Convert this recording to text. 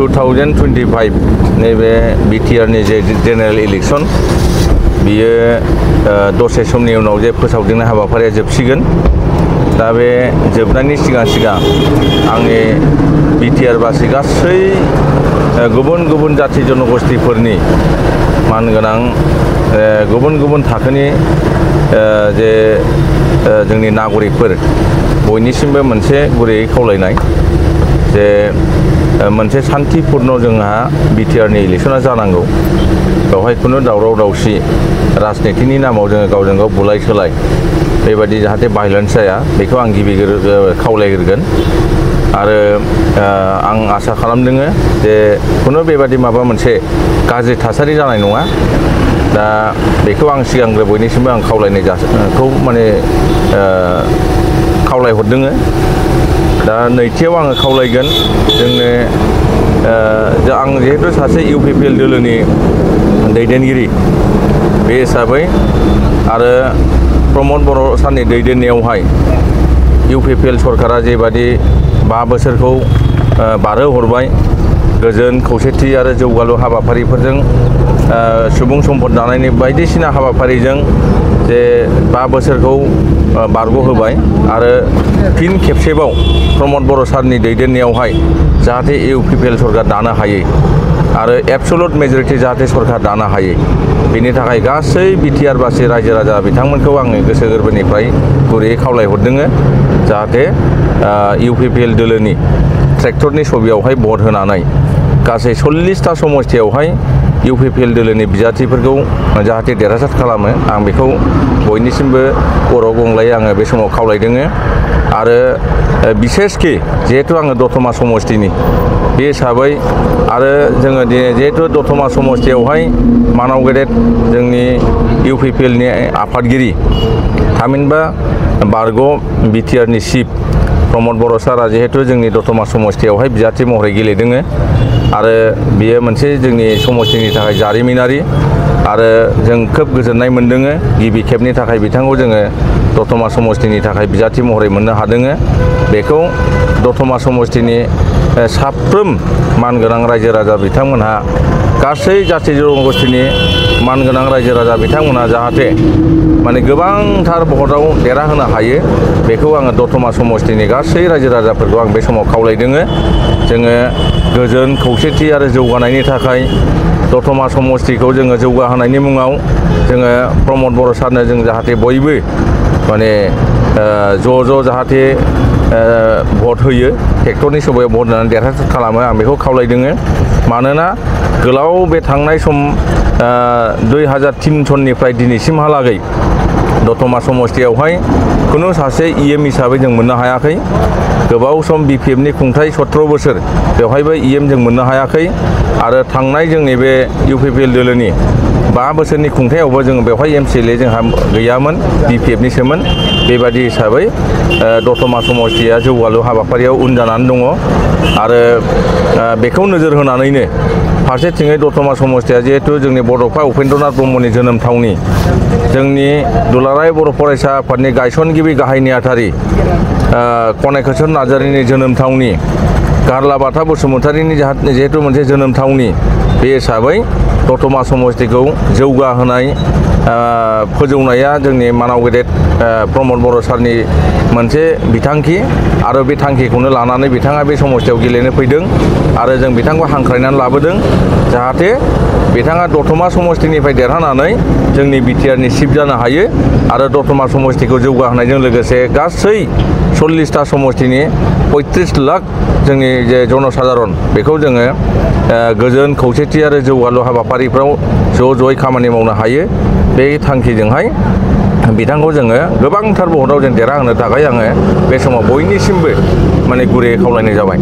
2025 नैबे बिटिआरनि जे जेनेरेल इलेक्शन बियो दसे समनि उनाव जे फोसावदिंनाय हाबाफारिया जोबसिगोन। दा बे जोबनायनि सिगां आंनि बिटिआरबासि गासै गुबुन गुबुन जाति जनगोष्ठीफोरनि मानगोनां गुबुन गुबुन थाखोनि जे जोंनि नागरिकफोर बयनिसिमबो मोनसे गुरैयै खावलायनाय जे मोनसे शान्तिपूर्ण जोंहा बिटिआरनि इलेक्शना जानांगौ। बेवहाय खुनु दावराव दावसि राजनीतिनि नामाव जोङो गावजों गाव बुलाय सोलाय बेबायदि जाहाथे भायलेन्स जाया बेखौ आं गिबि खावलायग्रोगोन। आरो आं आसा खालामदों जे खुनु बेबादि माबा मोनसे गाज्रि थासारि जानाय नङा। दा बेखौ आं सिगांग्रो बयनिसिमबो आं खावलायनायखौ माने खावलायहरदों। दा नैथियाव आङो खावलायगोन जोंनो आं जिहेतु सासे इउपिपिएल दोलोनि दैदेनगिरि बे हिसाबै आरो प्रमद बर' सारनि दैदेननायावहाय इउपिपिएल सरकारा जेबादि 5 बोसोरखौ बारहोहरबाय गोजोन खौसेथि आरो जौगालु हाबाफारिफोरजों सुबुं सम्पद दानायनि बायदिसिना हाबाफारिजों जे 5 बोसोरखौ बारग'होबाय आरो फिन खेबसेबाव प्रमद बर' सारनि दैदेननायावहाय जाहाथे इउपिपिएल सरकार दानो हायो आरो एबसलुट मेजरिटि जाहाथे सरकार दानो हायो बेनि थाखाय गासै बिटिआरबासि रायजो राजा बिथांमोनखौ आङो गोसो गोरबोनिफ्राय गुरैयै खावलायहरदों जाहाथे इउपिपिएल दोलोनि ट्रेक्टरनि छबियावहाय भट होनानै गासै 40टा समस्थियावहाय इउपिपिएल दोलोनि बिजाथिफोरखौ जाहाथे देरहासार खालामो आं बेखौ बयनिसिमबो खर' गंग्लायै आङो बे समाव खावलायदों। आरो बिसेसखि जिहेतु आङो दतमा समस्थिनि बे हिसाबै आरो जोङो जिहेतु दतमा समस्थियावहाय मानाव गेदेर जोंनि इउपिपिएलनि आफादगिरि थामहिनबा बारग' बिटिआरनि चिफ प्रमद बर' सारा जिहेतु जोंनि दतमा समस्थियावहाय बिजाथि महरै गेलेदों आरो बियो मोनसे जोंनि समस्थिनि थाखाय जारिमिनारि आरो जों खोब गोजोननाय मोनदों। गिबि खेबनि थाखाय बिथांखौ जोङो दतमा समस्थिनि थाखाय बिजाथि महरै मोननो हादों। बेखौ दतमा समस्थिनि साफ्रोम मानगोनां रायजो राजा बिथांमोनहा गासै जाति जनगोष्ठीनि मानगोनां रायजो राजा बिथांमोनहा जाहाथे माने गोबांथार भटआव देरहाहोनो हायो बेखौ आङो दतमा समस्थिनि गासै रायजो राजाफोरखौ आं बे समाव खावलायदों। जोङो गोजोन खौसेथि आरो जौगानायनि थाखाय दतमा समस्थिखौ जोङो जौगाहोनायनि मुङाव जोङो प्रमद बर' सारनो जों जाहाथे बयबो माने ज' जाहाथे भट होयो ट्रेक्टरनि छबियाव भट होनानै देरहासार खालामो आं बेखौ खावलायदों। मानोना गोलाव बे थांनाय सम 2003 सननिफ्राय दिनैसिमहालागै दतमा समस्थियावहाय खुनु सासे इएम हिसाबै जों मोननो हायाखै। गोबाव सम बिपिएफनि खुंथाय 17 बोसोर बेवहायबो इएम जों मोननो हायाखै आरो थांनाय जोंनि बे इउपिपिएल दोलोनि 5 बोसोरनि खुंथायावबो जों बेवहाय एमसिएलए जोंहा गैयामोन बिपिएफनिसोमोन। बेबादि हिसाबै दतमा समस्थिया जौगालु हाबाफारियाव उन जानानै दङ आरो बेखौ नोजोर होनानैनो फारसेथिङै दतमा समस्थिया जिहेतु जोंनि बड'फा उपेन्द्रनाथ ब्रह्मनि जोनोम थावनि जोंनि दुलाराय बर' फरायसा आफादनि गायसनगिरि गाहाय नेहाथारि कनक नार्जारिनि जोनोम थावनि गारलाबाथा बसुमतारिनि जिहेतु मोनसे जोनोम थावनि बे हिसाबै दतमा समस्थिखौ जौगाहोनाय फोजौनाया जोंनि मानाव गेदेर प्रमद बर' सारनि मोनसे बिथांखि आरो बे थांखिखौनो लानानै बिथाङा बे समस्थियाव गेलेनो फैदों आरो जों बिथांखौ हांख्रायनानै लाबोदों जाहाथे बिथाङा दतमा समस्थिनिफ्राय देरहानानै जोंनि बिटिआरनि चिफ जानो हायो आरो दतमा समस्थिखौ जौगाहोनायजों लोगोसे गासै 40टा समस्थिनि 35 लाख जोंनि जे जनसाधारन बेखौ जोङो गोजोन खौसेथि आरो जौगालु हाबाफारिफ्राव ज'यै खामानि मावनो हायो बे थांखिजोंहाय बिथांखौ जोङो गोबांथार भटआव जों देरहाहोनो थाखाय आङो बे समाव बयनिसिमबो माने गुरैयै खावलायनाय जाबाय।